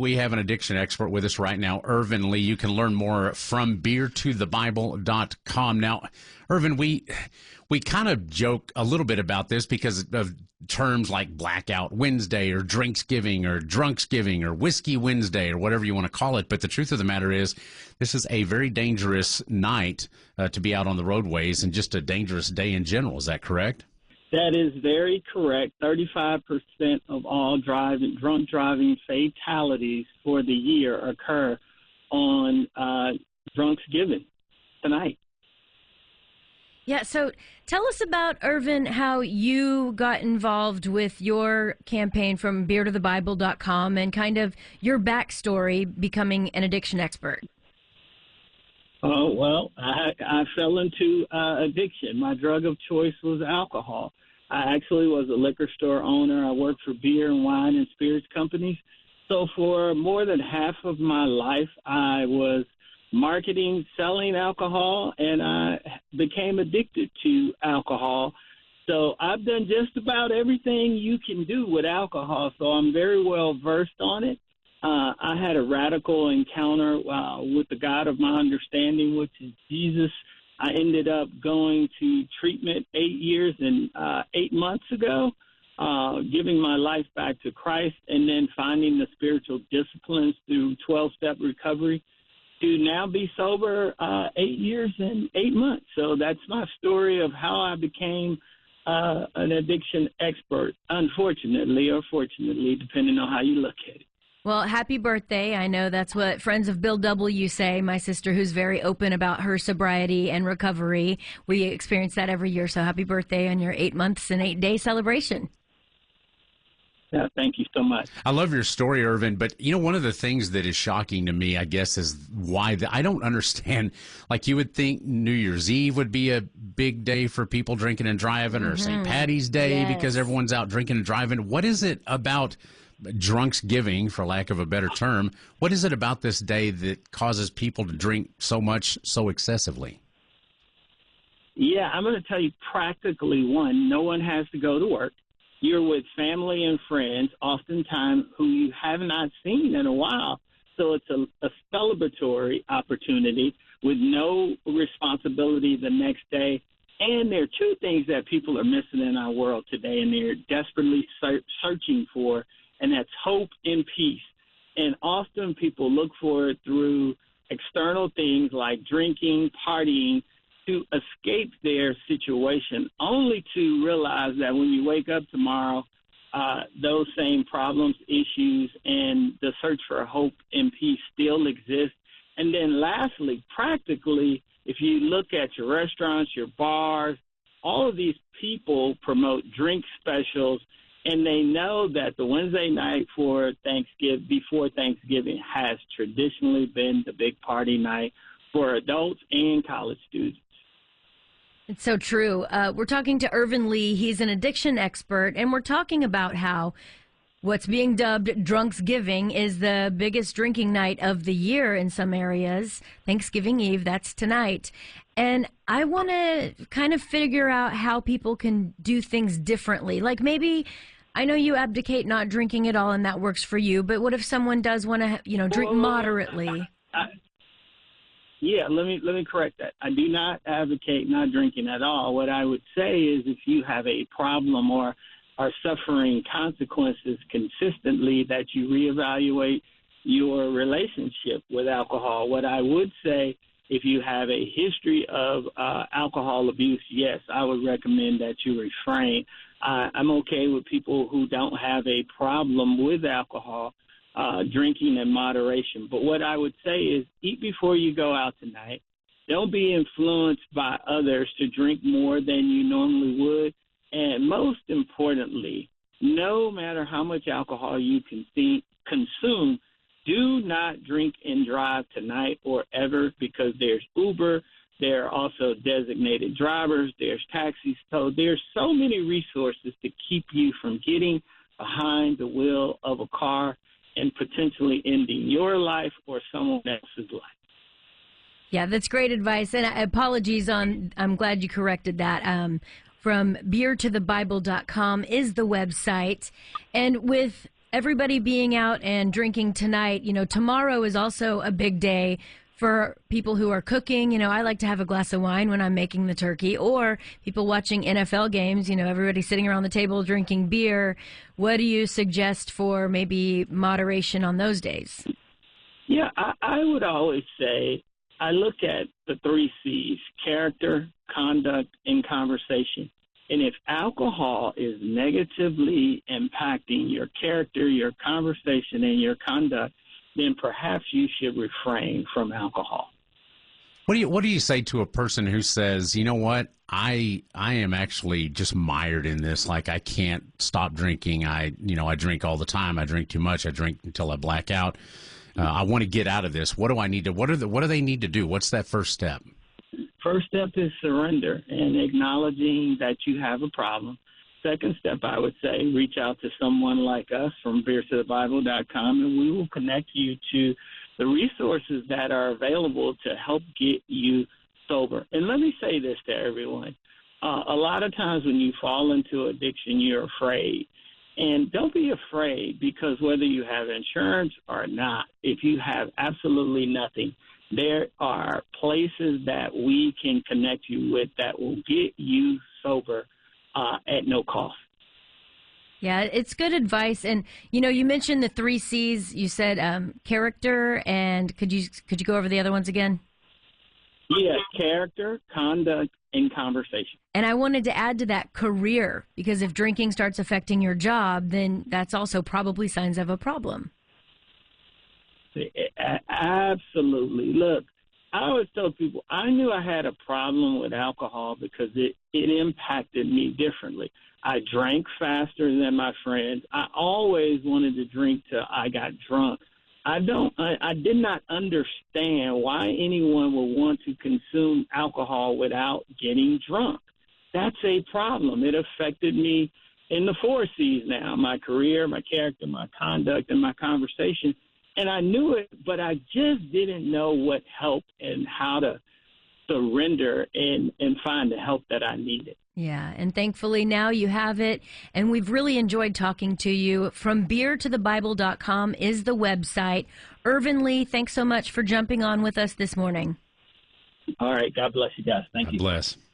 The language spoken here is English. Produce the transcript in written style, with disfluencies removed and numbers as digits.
We have an addiction expert with us right now, Verley. You can learn more from beertothebible.com. Now, Verley, we kind of joke a little bit about this because of terms like Blackout Wednesday or Drinksgiving or Drunksgiving or Whiskey Wednesday or whatever you want to call it. But the truth of the matter is this is a very dangerous night to be out on the roadways and just a dangerous day in general. Is that correct? That is very correct. 35% of all drunk driving fatalities for the year occur on Drinksgiving tonight. Yeah, so tell us about, Irvin, how you got involved with your campaign from beertothebible.com and kind of your backstory becoming an addiction expert. Oh, well, I fell into addiction. My drug of choice was alcohol. I actually was a liquor store owner. I worked for beer and wine and spirits companies. So for more than half of my life, I was marketing, selling alcohol, and I became addicted to alcohol. So I've done just about everything you can do with alcohol, so I'm very well versed on it. I had a radical encounter with the God of my understanding, which is Jesus. I ended up going to treatment 8 years and 8 months ago, giving my life back to Christ, and then finding the spiritual disciplines through 12-step recovery to now be sober 8 years and 8 months. So that's my story of how I became an addiction expert, unfortunately or fortunately, depending on how you look at it. Well, happy birthday. I know that's what friends of Bill W. say. My sister, who's very open about her sobriety and recovery. We experience that every year. So happy birthday on your 8 months and 8 day celebration. Yeah, thank you so much. I love your story, Irvin. But, you know, one of the things that is shocking to me, I guess, is why I don't understand. Like, you would think New Year's Eve would be a big day for people drinking and driving, or St. Patty's Day because everyone's out drinking and driving. What is it about Drinksgiving, for lack of a better term? What is it about this day that causes people to drink so much, so excessively? Yeah, I'm going to tell you practically one, no one has to go to work. You're with family and friends, oftentimes who you have not seen in a while. So it's a celebratory opportunity with no responsibility the next day. And there are two things that people are missing in our world today, and they're desperately searching for, and that's hope and peace. And often people look for it through external things like drinking, partying, to escape their situation, only to realize that when you wake up tomorrow, those same problems, issues, and the search for hope and peace still exist. And then lastly, practically, if you look at your restaurants, your bars, all of these people promote drink specials, and they know that the Wednesday night before Thanksgiving has traditionally been the big party night for adults and college students. It's so true. We're talking to Verley. He's an addiction expert, and we're talking about how what's being dubbed Drinksgiving is the biggest drinking night of the year in some areas. Thanksgiving Eve, that's tonight. And I want to kind of figure out how people can do things differently. Like maybe, I know you abdicate not drinking at all, and that works for you, but what if someone does want to, drink moderately? Yeah, let me correct that. I do not advocate not drinking at all. What I would say is if you have a problem or are suffering consequences consistently, that you reevaluate your relationship with alcohol. What I would say, if you have a history of alcohol abuse, yes, I would recommend that you refrain. I'm okay with people who don't have a problem with alcohol drinking in moderation. But what I would say is eat before you go out tonight. Don't be influenced by others to drink more than you normally would. And most importantly, no matter how much alcohol you consume, do not drink and drive tonight or ever, because there's Uber, there are also designated drivers, there's taxis. So there's so many resources to keep you from getting behind the wheel of a car and potentially ending your life or someone else's life. Yeah, that's great advice. And apologies I'm glad you corrected that. From beertothebible.com is the website. And with everybody being out and drinking tonight, tomorrow is also a big day for people who are cooking. I like to have a glass of wine when I'm making the turkey, or people watching NFL games, everybody sitting around the table drinking beer. What do you suggest for maybe moderation on those days? Yeah, I would always say I look at the 3 C's: character, conduct, and conversation. And if alcohol is negatively impacting your character, your conversation, and your conduct, then perhaps you should refrain from alcohol. What do you say to a person who says, you know what, I am actually just mired in this. Like, I can't stop drinking. I drink all the time. I drink too much. I drink until I black out. I want to get out of this. What do I need to? What do they need to do? What's that first step? First step is surrender and acknowledging that you have a problem. Second step, I would say, reach out to someone like us from beertothebible.com, and we will connect you to the resources that are available to help get you sober. And let me say this to everyone. A lot of times when you fall into addiction, you're afraid. And don't be afraid, because whether you have insurance or not, if you have absolutely nothing, there are places that we can connect you with that will get you sober at no cost. Yeah, it's good advice. And, you mentioned the 3 C's. You said character, and could you go over the other ones again? Yes, character, conduct, and conversation. And I wanted to add to that career, because if drinking starts affecting your job, then that's also probably signs of a problem. Absolutely. Look, I always tell people I knew I had a problem with alcohol because it impacted me differently. I drank faster than my friends. I always wanted to drink till I got drunk. I did not understand why anyone would want to consume alcohol without getting drunk. That's a problem. It affected me in the 4 C's now: my career, my character, my conduct, and my conversation. And I knew it, but I just didn't know what helped and how to surrender and find the help that I needed. Yeah, and thankfully now you have it, and we've really enjoyed talking to you. From beertothebible.com is the website. Irvin Lee, thanks so much for jumping on with us this morning. All right. God bless you guys. Thank you. God bless.